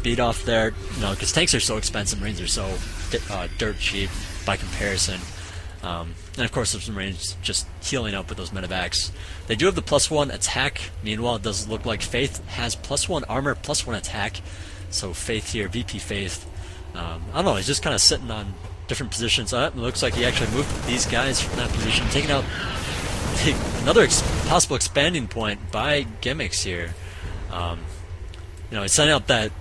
speed off there, you know, because tanks are so expensive, Marines are so dirt cheap by comparison. And of course, there's some Marines just healing up with those medevacs. They do have the +1 attack. Meanwhile, it does look like Faith has +1 armor, +1 attack. So Faith here, VP Faith. I don't know, he's just kind of sitting on different positions. It looks like he actually moved these guys from that position, taking out another possible expanding point by Gimmicks here. You know, he's setting up that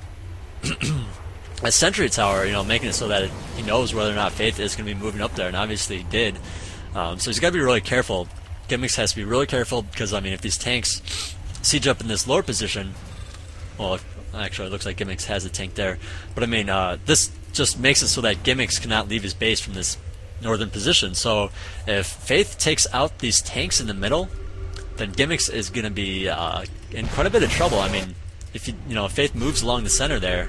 a sentry tower, you know, making it so that he knows whether or not Faith is going to be moving up there, and obviously he did. So he's got to be really careful. Gimmicks has to be really careful because, I mean, if these tanks siege up in this lower position, well, actually it looks like Gimmicks has a tank there, but I mean, this just makes it so that Gimmicks cannot leave his base from this northern position. So if Faith takes out these tanks in the middle, then Gimmicks is going to be in quite a bit of trouble. I mean, if if Faith moves along the center there,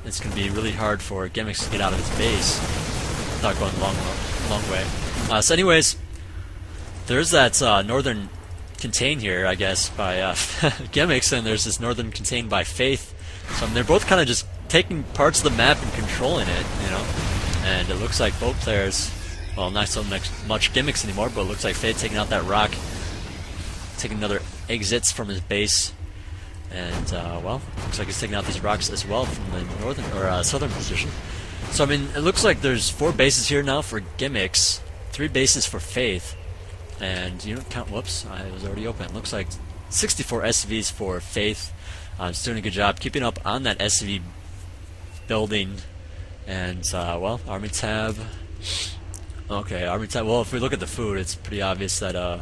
it's going to be really hard for Gimmicks to get out of his base without going a long way. So anyways, there's that northern contain here, I guess, by Gimmicks, and there's this northern contain by Faith. So I mean, they're both kind of just taking parts of the map and controlling it, you know. And it looks like both players, well, not so much Gimmicks anymore, but it looks like Faith taking out that rock, taking another exits from his base. And, well, looks like he's taking out these rocks as well from the northern or southern position. So, I mean, it looks like there's 4 bases here now for Gimmicks, 3 bases for Faith. And unit count, whoops, I was already open. It looks like 64 SCVs for Faith. It's doing a good job keeping up on that SCV building. And, well, Army Tab. Okay, Army Tab. Well, if we look at the food, it's pretty obvious that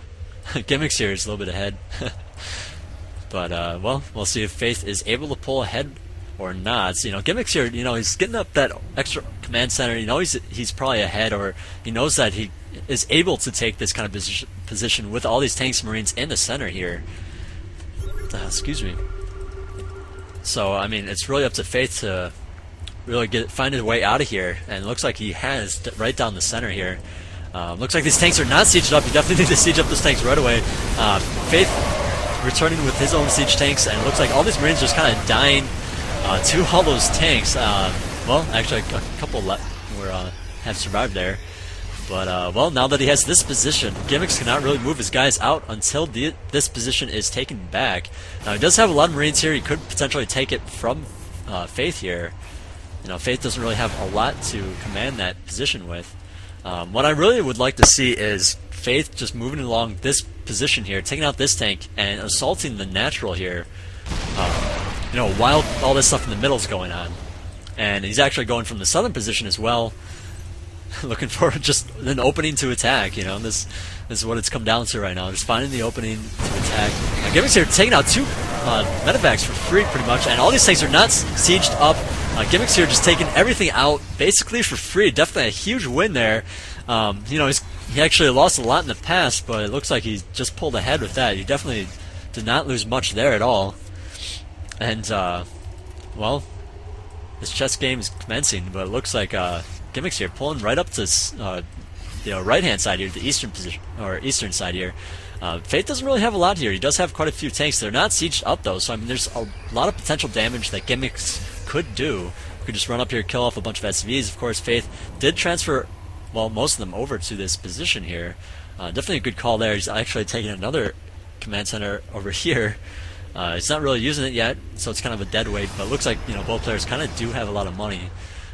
Gimmicks here is a little bit ahead. But, well, we'll see if Faith is able to pull ahead or not. So, you know, Gimmicks here, you know, he's getting up that extra command center. You know, he's probably ahead, or he knows that he is able to take this kind of position with all these tanks and Marines in the center here. Excuse me. So, I mean, it's really up to Faith to really find his way out of here, and it looks like he has right down the center here. Looks like these tanks are not sieged up. You definitely need to siege up those tanks right away. Faith returning with his own siege tanks, and it looks like all these Marines just kind of dying to all those tanks. Well, actually, a couple have survived there. But, well, now that he has this position, Gimmicks cannot really move his guys out until this position is taken back. Now, he does have a lot of Marines here. He could potentially take it from Faith here. You know, Faith doesn't really have a lot to command that position with. What I really would like to see is Faith just moving along this position here, taking out this tank, and assaulting the natural here, you know, while all this stuff in the middle is going on. And he's actually going from the southern position as well, looking for just an opening to attack. You know, this is what it's come down to right now, just finding the opening to attack. Gimmicks here taking out 2 medevacs for free pretty much, and all these tanks are not sieged up. Gimmicks here just taking everything out basically for free. Definitely a huge win there. You know, he actually lost a lot in the past, but it looks like he just pulled ahead with that. He definitely did not lose much there at all. And, well, this chess game is commencing, but it looks like Gimmicks here pulling right up to the right-hand side here, the eastern position, or eastern side here. Faith doesn't really have a lot here. He does have quite a few tanks. They're not sieged up, though, so I mean, there's a lot of potential damage that Gimmicks could do. We could just run up here, kill off a bunch of SCVs. Of course, Faith did transfer, well, most of them over to this position here. Definitely a good call there. He's actually taking another command center over here. He's not really using it yet, so it's kind of a dead weight, but it looks like, you know, both players kind of do have a lot of money.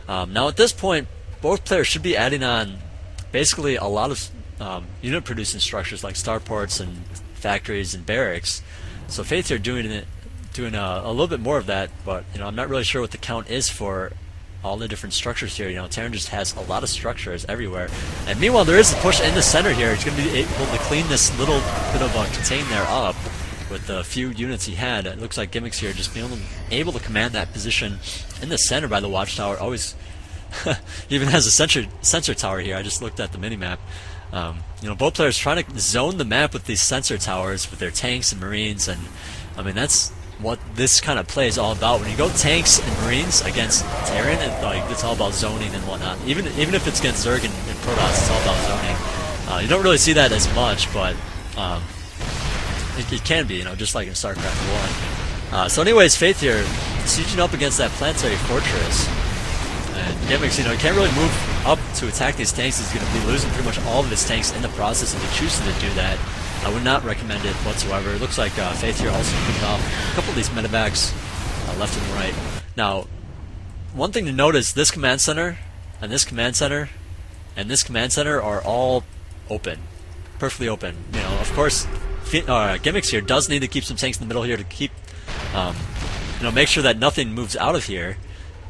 Now, at this point, both players should be adding on basically a lot of unit-producing structures like starports and factories and barracks. So Faith here doing a little bit more of that, but, you know, I'm not really sure what the count is for all the different structures here. You know, Terran just has a lot of structures everywhere. And meanwhile, there is a push in the center here. He's going to be able to clean this little bit of contain there up with the few units he had. It looks like Gimmicks here just being able to command that position in the center by the watchtower. Always even has a sensor tower here. I just looked at the minimap. You know, both players trying to zone the map with these sensor towers with their tanks and Marines, and I mean, that's what this kind of play is all about. When you go tanks and Marines against Terran, it's all about zoning and whatnot. Even if it's against Zerg and Protoss, it's all about zoning. You don't really see that as much, but it can be, you know, just like in StarCraft 1. So anyways, Faith here, sieging up against that planetary fortress. And Gimmicks, you know, he can't really move up to attack these tanks. He's going to be losing pretty much all of his tanks in the process if he chooses to do that. I would not recommend it whatsoever. It looks like Faith here also picked off a couple of these medevacs left and right. Now, one thing to note is this command center, and this command center, and this command center are all open. Perfectly open. You know, of course, Gimmicks here does need to keep some tanks in the middle here to keep, you know, make sure that nothing moves out of here.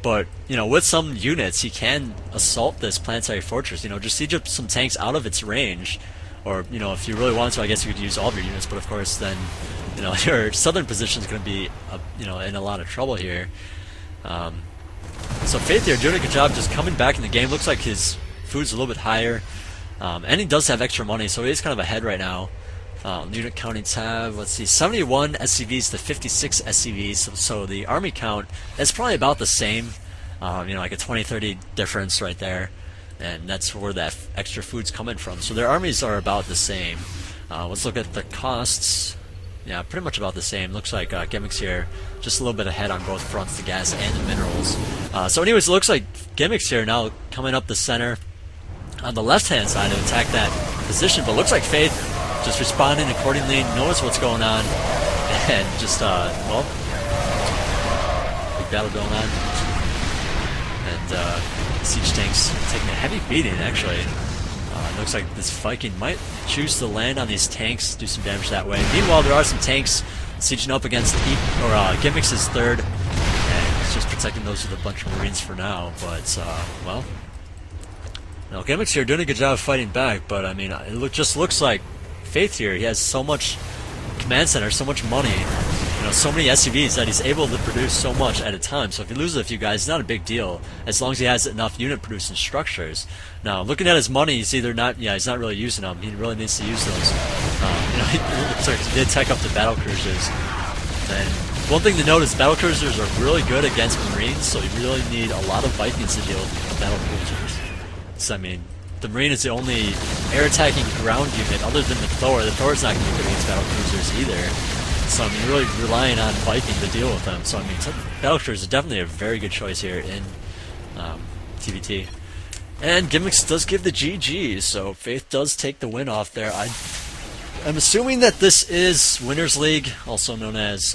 But, you know, with some units, he can assault this planetary fortress. You know, just siege up some tanks out of its range. Or, you know, if you really want to, I guess you could use all of your units. But, of course, then, you know, your southern position is going to be, you know, in a lot of trouble here. So Faith here doing a good job just coming back in the game. Looks like his food's a little bit higher. And he does have extra money, so he is kind of ahead right now. Unit counting tab, let's see, 71 SCVs to 56 SCVs, so the army count is probably about the same, you know, like a 20-30 difference right there, and that's where that extra food's coming from. So their armies are about the same. Let's look at the costs. Yeah, pretty much about the same. Looks like Gimmicks here just a little bit ahead on both fronts, the gas and the minerals. So anyways, it looks like Gimmicks here now coming up the center on the left-hand side to attack that position, but looks like Faith just responding accordingly, knows what's going on, and just, well, big battle going on. And siege tanks taking a heavy beating, actually. Looks like this Viking might choose to land on these tanks, do some damage that way. Meanwhile, there are some tanks sieging up against Gimmicks' third, and he's just protecting those with a bunch of Marines for now. But, well, no, Gimmicks here doing a good job of fighting back, but, I mean, it just looks like Faith here, he has so much command center, so much money, you know, so many SCVs that he's able to produce so much at a time. So if he loses a few guys, it's not a big deal as long as he has enough unit producing structures. Now, looking at his money, he's either not, yeah, he's not really using them. He really needs to use those. You know, he did tech up the battle cruisers. And one thing to note is battle cruisers are really good against Marines, so you really need a lot of Vikings to deal with battle cruisers. So, I mean, the Marine is the only air-attacking ground unit other than the Thor. The Thor's not going to be good against battle cruisers either. So, I mean, you're really relying on Viking to deal with them. So, I mean, battle cruisers is definitely a very good choice here in TVT. And Gimmicks does give the GG, so Faith does take the win off there. I'm assuming that this is Winners League, also known as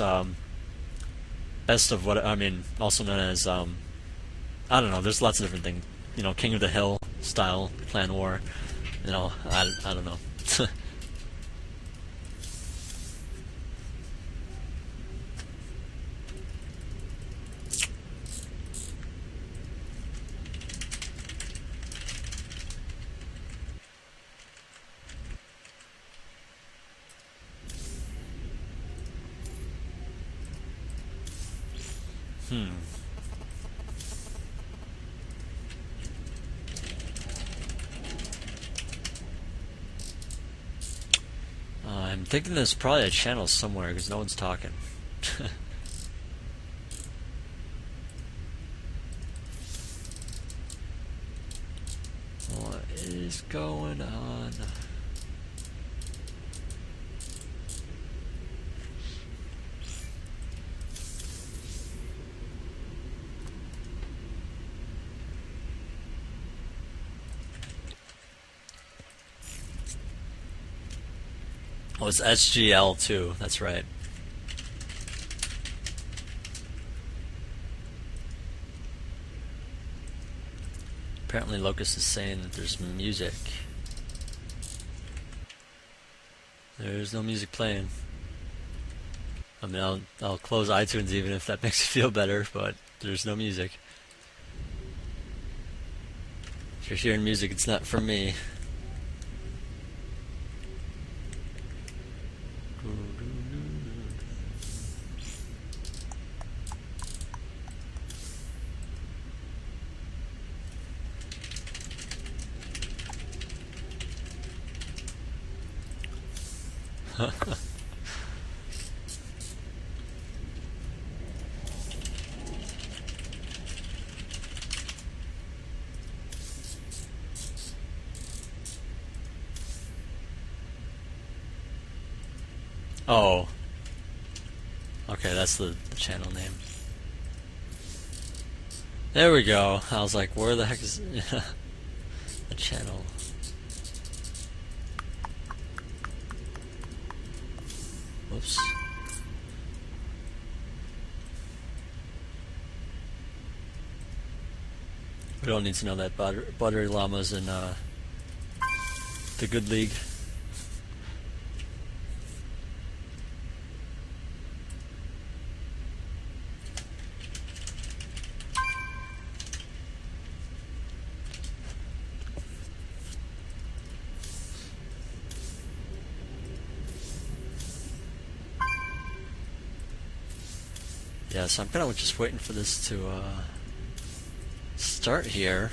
best of what, I mean, also known as, I don't know, there's lots of different things. You know, King of the Hill style clan war. You know, I don't know. I'm thinking there's probably a channel somewhere because no one's talking. What is going on? Oh, it's SGL2, that's right. Apparently Locust is saying that there's music. There's no music playing. I mean, I'll close iTunes even if that makes you feel better, but there's no music. If you're hearing music, it's not from me. Oh. Okay, that's the channel name. There we go. I was like, where the heck is the channel? Whoops. We don't need to know that buttery llamas in the good league. Yeah, so I'm kind of just waiting for this to start here.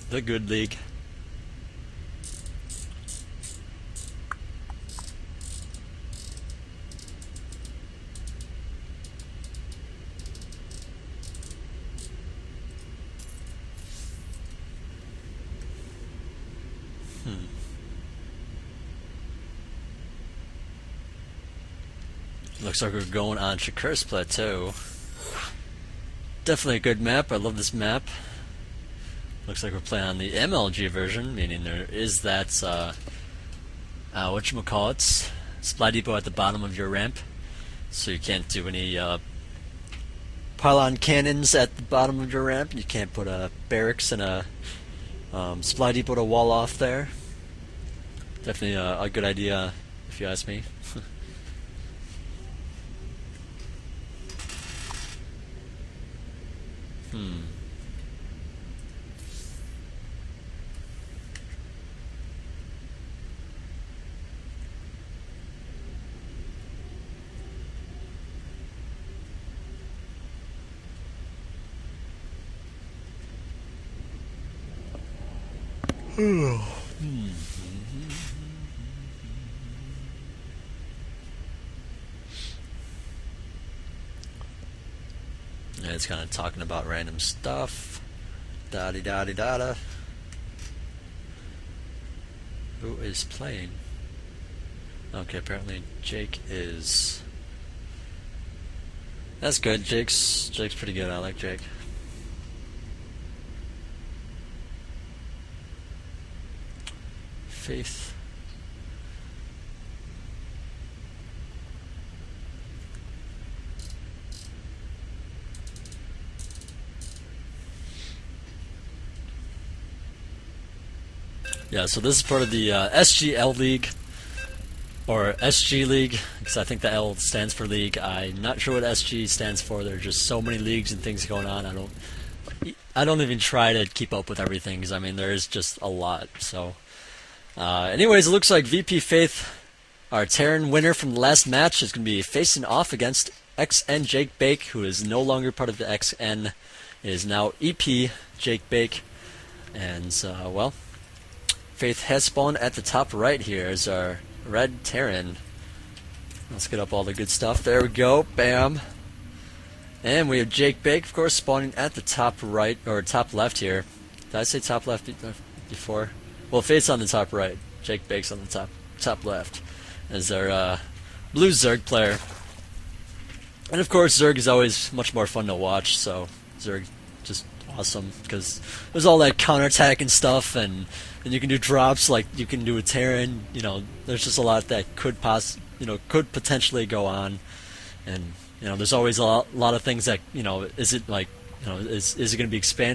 The good league. Looks like we're going on Shakur's Plateau. Definitely a good map. I love this map. Looks like we're playing on the MLG version, meaning there is that whatchamacallit, supply depot at the bottom of your ramp, so you can't do any pylon cannons at the bottom of your ramp. You can't put a barracks and a supply depot to wall off there. Definitely a good idea, if you ask me. Yeah, it's kind of talking about random stuff. Da-di-da-di-da-da. Who is playing? Okay, apparently Jake is. That's good. Jake's pretty good. I like Jake. Faith. Yeah, so this is part of the SGL League, or SG League, because I think the L stands for League. I'm not sure what SG stands for. There are just so many leagues and things going on. I don't even try to keep up with everything, because I mean there is just a lot. So, anyways, it looks like VP Faith, our Terran winner from the last match, is going to be facing off against XN Jake Bake, who is no longer part of the XN. It is now EP Jake Bake, and well. Faith has spawned at the top right here as our red Terran. Let's get up all the good stuff. There we go. Bam. And we have Jake Bake, of course, spawning at the top right, or top left here. Did I say top left before? Well, Faith's on the top right. Jake Bake's on the top left. As our blue Zerg player. And of course, Zerg is always much more fun to watch, so Zerg just awesome, because there's all that counterattack and stuff, and you can do drops like you can do with Terran. You know, there's just a lot that could potentially go on, and there's always a lot of things that is it like is it going to be expanded?